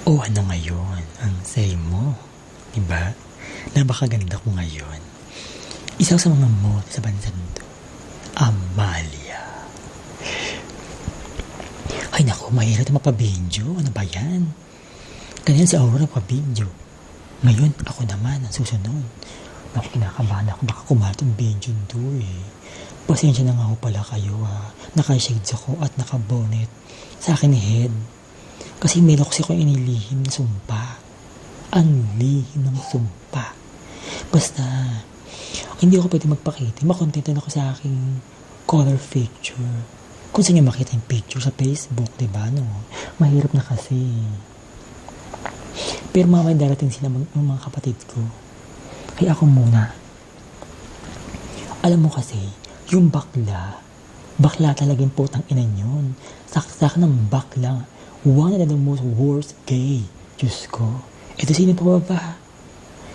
O ano ngayon ang say mo? Diba? Napakaganda ko ngayon. Isa sa mga mod sa bansang to, Amalia. Ay naku, mahirap na mapabidyo. Ano ba yan? Ganyan si Aurora mapabidyo. Ngayon, ako naman ang susunod. Naku, kinakabahan ako. Baka kumalat ang video to eh. Pasensya na nga ho pala kayo ha. Naka-shades ako at naka-bonnet. Sa akin ni head. Kasi meron kasi akong inilihim na sumpa. Ang lihim ng sumpa. Basta, hindi ako pwede magpakita. Makontentan ako sa aking color picture. Kung saan niyo makita yung picture sa Facebook, diba no? Mahirap na kasi. Pero mamaya darating sila mga kapatid ko. Kaya ako muna. Alam mo kasi, yung bakla talagang putang ina yun. Saksak ng bakla. One of the most worst gay. Diyos ko. Ito sino pa ba?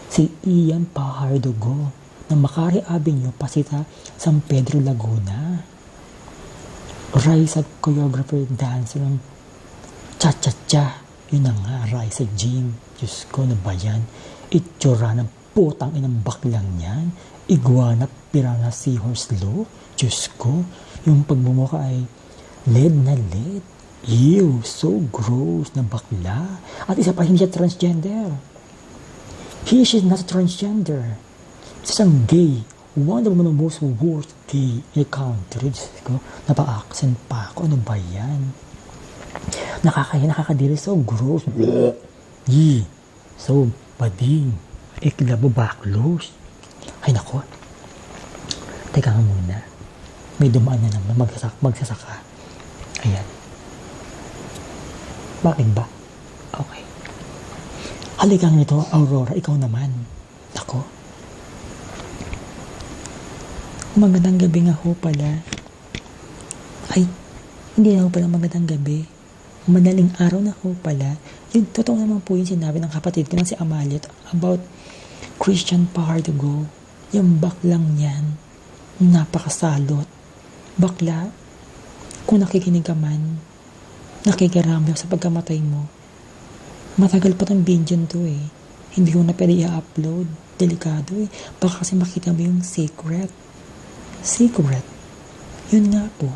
Si Ian Pajardogo ng Macari Avenue, Pasita, San Pedro, Laguna. Raisa choreographer, dancer ng cha-cha-cha. Yun na nga, Raisa Jim. Diyos ko, na ba yan? Itsura ng putang inang baklang yan. Iguana, piranha, seahorse, low. Diyos ko, yung pagmumukha ay led na led. Ew, so gross na bakla. At isa pa, hindi siya transgender. She's not transgender. Isa siyang gay. One of the most worst gay in the country. Diyos ko, napa-accent pa ako. Ano ba yan? Nakakadiri, so gross. Yee, so bading. Iklabo baklos. Ay nako. Teka nga muna. May dumaan na naman magsasaka. Ayan. Bakit ba? Okay. Halika nga nito, Aurora, ikaw naman. Nako. Magandang gabi nga ho pala. Ay, hindi na ho pala magandang gabi. Madaling araw na ho pala. Yung totoo naman po yung sinabi ng kapatid ko na si Amalia about Christian Pajardogo. Yung baklang yan. Napakasalot. Bakla, kung nakikinig ka man, nakikiramdam sa pagkamatay mo. Matagal pa tong video to eh. Hindi ko na pwede i-upload. Delikado eh. Baka kasi makita mo yung secret. Secret. Yun nga po.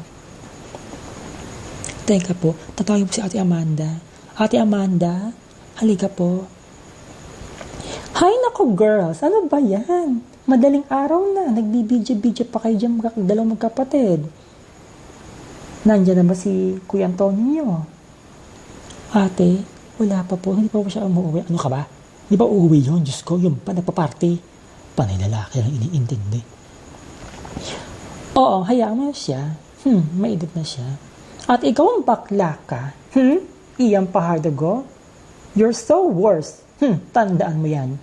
Teka po, tatawagin po si Ate Amanda. Ate Amanda, halika po. Hay nako girls, ano ba yan? Madaling araw na, nagbibidyo-bidyo pa kayo dyan dalawang magkapatid. Nandiyan na ba si Kuya Antonio? Ate, wala pa po. Hindi pa po siya umuwi. Ano ka ba? Hindi ba uuwi yun? Diyos ko, yung pa nagpa-party. Panay lalaki lang iniintindi. Oo, hayaan mo siya. May edad na siya. At ikaw ang bakla ka. Ian Pajardogo? You're so worse. Tandaan mo yan.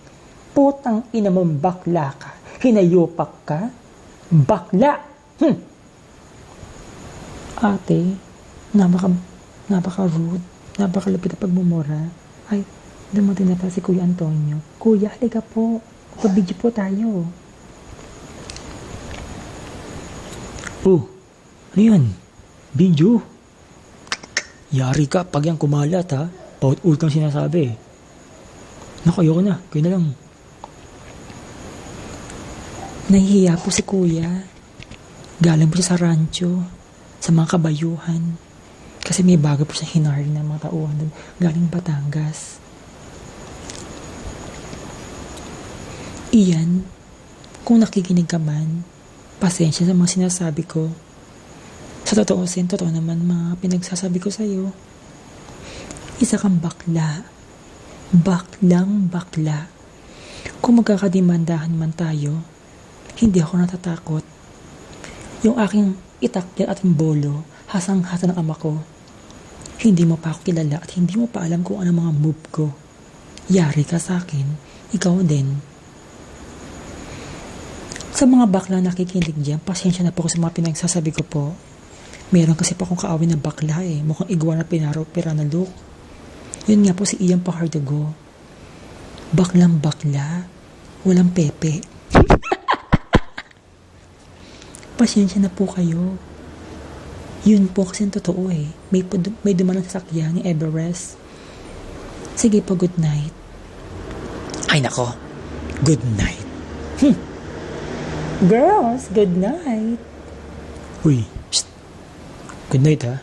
Putang ina mong bakla ka. Hinayupak ka. Bakla. Ate, napaka-rude, napakalapit na pagmumura. Ay, dumating na pa si Kuya Antonio. Kuya, halika po. Pabidyo po tayo. Oh, ano yan? Video? Yari ka pag yan kumalat ha. Paut-ut kang sinasabi. Naku, ayoko na. Kayo na lang. Nahihiya po si Kuya. Galing po siya sa rancho. Sa mga kabayuhan. Kasi may bago po sa hinaring ng mga tauhan doon. Galing Batangas. Iyan, kung nakikinig ka man, pasensya sa mga sinasabi ko. Sa totoo naman mga pinagsasabi ko sa'yo. Isa kang bakla. Baklang bakla. Kung magkakadimandahan man tayo, hindi ako natatakot. Yung aking itakyan at bolo, hasang-hasa ng ama ko. Hindi mo pa ako kilala at hindi mo pa alam kung ano mga move ko. Yari ka sa akin, ikaw din. Sa mga bakla nakikinig dyan, pasensya na po sa mga pinagsasabi ko po. Meron kasi pa akong kaawin na bakla eh. Mukhang iguana pera na look. Yun nga po si Ian Pajardogo. Baklang bakla. Walang pepe. Pasensya na po kayo. Yun po kasi totoo eh. May dumaan ng sasakyan ni Everest. Sige po, good night. Ay nako, good night. Girls, good night. Uy, shh. Good night ha.